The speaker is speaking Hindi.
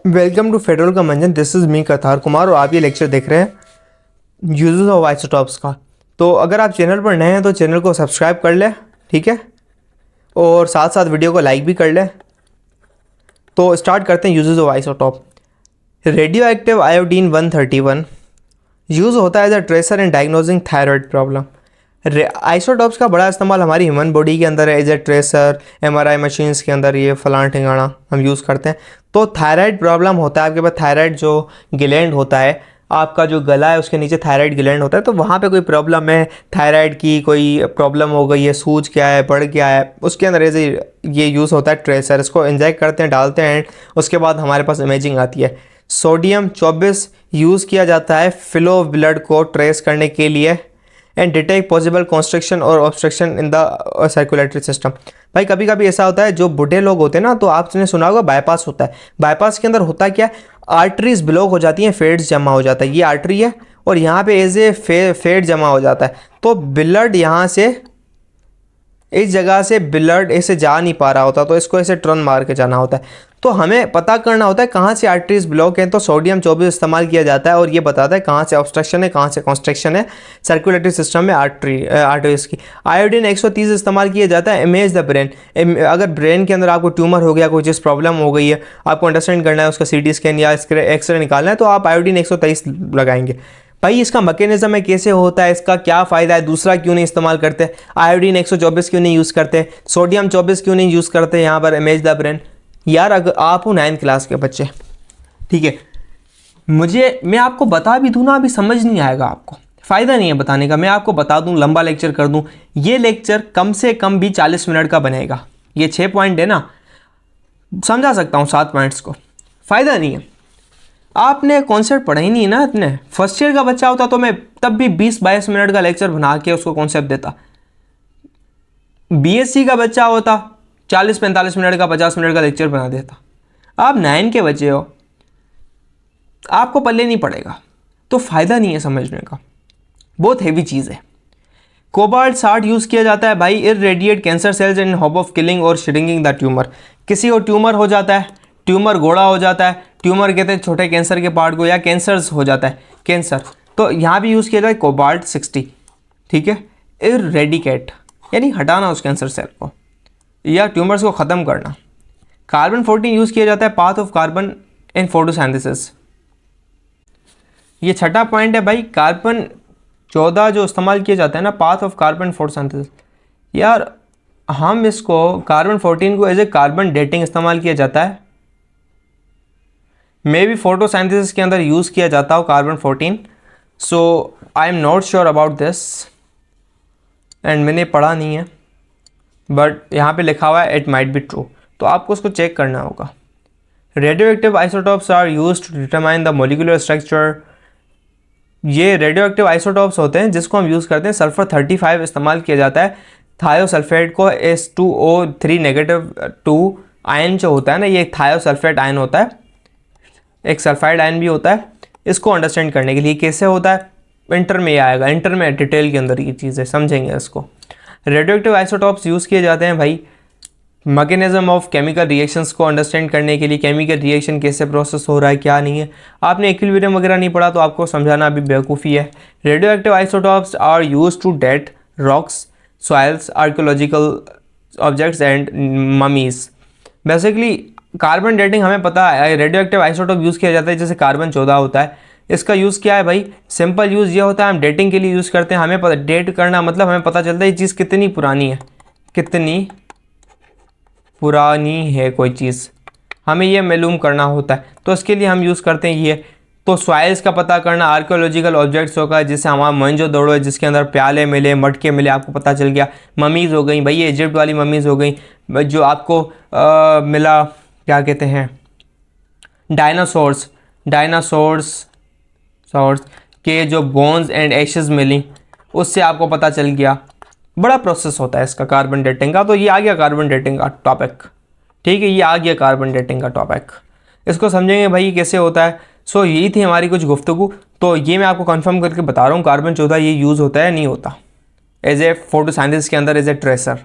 वेलकम टू फेडरल का मंजन। दिस इज़ मी कतार कुमार और आप ये लेक्चर देख रहे हैं यूजेस ऑफ आइसोटॉप्स का। तो अगर आप चैनल पर नए हैं तो चैनल को सब्सक्राइब कर लें, ठीक है, और साथ साथ वीडियो को लाइक भी कर लें। तो स्टार्ट करते हैं uses of isotope. Radioactive iodine 131 use होता है as a tracer in diagnosing thyroid problem. Isotopes का बड़ा इस्तेमाल हमारी ह्यूमन बॉडी के अंदर है as a tracer, MRI machines के अंदर ये फलाना ठिकाना हम यूज़ करते हैं। तो थायराइड प्रॉब्लम होता है आपके पास, थायराइड जो ग्लैंड होता है, आपका जो गला है उसके नीचे थायराइड ग्लैंड होता है, तो वहाँ पे कोई प्रॉब्लम है, थायराइड की कोई प्रॉब्लम हो गई है, सूज क्या है, बढ़ गया है, उसके अंदर ऐसे ये यूज़ होता है ट्रेसर। इसको इंजेक्ट करते हैं, डालते हैं, उसके बाद हमारे पास इमेजिंग आती है। सोडियम 24 यूज़ किया जाता है फ्लो ऑफ ब्लड को ट्रेस करने के लिए एंड डिटेक्ट पॉसिबल कॉन्स्ट्रक्शन और obstruction in the circulatory system. भाई कभी कभी ऐसा होता है, जो बूढ़े लोग होते हैं ना, तो आपने सुना होगा बाईपास होता है। बाईपास के अंदर होता क्या है, आर्टरीज ब्लॉक हो जाती हैं, फेट्स जमा हो जाता है। ये आर्टरी है और यहाँ पे एज ए फेट जमा हो जाता है, तो ब्लड यहाँ से इस जगह से ब्लड ऐसे जा नहीं पा रहा होता, तो इसको ऐसे टर्न मार के जाना होता है। तो हमें पता करना होता है कहाँ से आर्टरीज ब्लॉक हैं, तो सोडियम 24 इस्तेमाल किया जाता है और ये बताता है कहाँ से ऑब्स्ट्रक्शन है, कहाँ से कॉन्स्ट्रक्शन है सर्कुलेटरी सिस्टम में आर्टरीज की। आयोडीन 130 इस्तेमाल किया जाता है इमेज द ब्रेन। अगर ब्रेन के अंदर आपको ट्यूमर हो गया, कोई चीज़ प्रॉब्लम हो गई है, आपको अंडरस्टैंड करना है, उसका CT स्कैन या एक्सरे निकालना है, तो आप आयोडीन 123 लगाएंगे। भाई इसका मैकेनिज्म है, कैसे होता है, इसका क्या फ़ायदा है, दूसरा क्यों नहीं इस्तेमाल करते, आयोडीन 124 क्यों नहीं यूज़ करते, सोडियम 24 क्यों नहीं यूज़ करते यहाँ पर इमेज द ब्रेन। यार अगर आप हो 9th क्लास के बच्चे, ठीक है, मैं आपको बता भी दूँ ना, अभी समझ नहीं आएगा, आपको फ़ायदा नहीं है बताने का। मैं आपको बता दूँ, लंबा लेक्चर कर दूँ, ये लेक्चर कम से कम भी 40 मिनट का बनेगा। ये 6 पॉइंट है ना, समझा सकता हूँ 7 पॉइंट्स को, फ़ायदा नहीं है। आपने कॉन्सेप्ट पढ़ा ही नहीं है ना इतने। फर्स्ट ईयर का बच्चा होता तो मैं तब भी 20-22 मिनट का लेक्चर बना के उसको कॉन्सेप्ट देता। BSc का बच्चा होता 40-45 मिनट का, 50 मिनट का लेक्चर बना देता। आप 9 के बच्चे हो, आपको पल्ले नहीं पड़ेगा, तो फ़ायदा नहीं है समझने का, बहुत हेवी चीज़ है। कोबाल्ट 60 यूज़ किया जाता है भाई, irradiate cancer cells in hope of killing और श्रिंकिंग द ट्यूमर। किसी को ट्यूमर हो जाता है, ट्यूमर गोड़ा हो जाता है, ट्यूमर कहते हैं छोटे कैंसर के पार्ट को, या कैंसर्स हो जाता है कैंसर, तो यहाँ भी यूज़ किया जाए कोबाल्ट 60, ठीक है। इरेडिकेट यानी हटाना उस कैंसर सेल को या ट्यूमर्स को ख़त्म करना। कार्बन 14 यूज़ किया जाता है path of carbon in photosynthesis. ये छठा पॉइंट है भाई, कार्बन 14 जो इस्तेमाल किया जाता है ना, पाथ ऑफ कार्बन फोटोसिंथेसिस। यार हम इसको कार्बन 14 को एज ए कार्बन डेटिंग इस्तेमाल किया जाता है, मे भी फोटोसिंथेसिस के अंदर यूज़ किया जाता हो carbon 14, so I am not sure about this and मैंने पढ़ा नहीं है, बट यहाँ पे लिखा हुआ है इट माइट बी ट्रू, तो आपको उसको चेक करना होगा। Radioactive isotopes are used to determine the molecular structure. ये रेडियो एक्टिव आइसोटॉप्स होते हैं जिसको हम यूज़ करते हैं। सल्फर 35 इस्तेमाल किया जाता है थायोसल्फेट को, H2O3 नेगेटिव 2 आयन जो होता है ना, ये थायोसल्फेट आयन होता है, एक सल्फाइड आयन भी होता है। इसको अंडरस्टैंड करने के लिए कैसे होता है, इंटर में आएगा, इंटर में डिटेल के अंदर ये चीज़ें समझेंगे इसको। रेडियो एक्टिव आइसोटॉप्स यूज़ किए जाते हैं भाई मैकेनिज्म ऑफ केमिकल रिएक्शंस को अंडरस्टैंड करने के लिए, केमिकल रिएक्शन कैसे प्रोसेस हो रहा है, क्या नहीं है। आपने इक्विलिब्रियम वगैरह नहीं पढ़ा तो आपको समझाना अभी बेवकूफ़ी है। Radioactive isotopes are use to date rocks, soils, archaeological objects and mummies. Basically carbon dating हमें पता है, रेडियो एक्टिव आइसोटॉप यूज़ किया जाता है, जैसे कार्बन 14 होता है, इसका यूज़ क्या है भाई, सिंपल यूज़ ये होता है, हम डेटिंग के लिए यूज़ करते हैं। हमें पता डेट करना मतलब हमें पता चलता है ये चीज़ कितनी पुरानी है, कितनी पुरानी है कोई चीज़, हमें ये मालूम करना होता है, तो इसके लिए हम यूज़ करते हैं ये। तो सॉइल्स का पता करना, आर्कियोलॉजिकल ऑब्जेक्ट्स होगा, जैसे हमारा मोहनजोदड़ो है जिसके अंदर प्याले मिले, मटके मिले, आपको पता चल गया। ममीज़ हो गई भाई, ये इजिप्ट वाली ममीज़ हो गई। जो आपको मिला, क्या कहते हैं, डायनासोर्स के जो बोन्स एंड एशेस मिली, उससे आपको पता चल गया। बड़ा प्रोसेस होता है इसका कार्बन डेटिंग का। तो ये आ गया कार्बन डेटिंग का टॉपिक, ठीक है, ये आ गया कार्बन डेटिंग का टॉपिक। इसको समझेंगे भाई कैसे होता है। सो यही थी हमारी कुछ गुफ्तगू। तो ये मैं आपको कंफर्म करके बता रहा हूँ, कार्बन 14 ये यूज़ होता है, नहीं होता एज ए फोटोसिंथेसिस के अंदर एज ए ट्रेसर।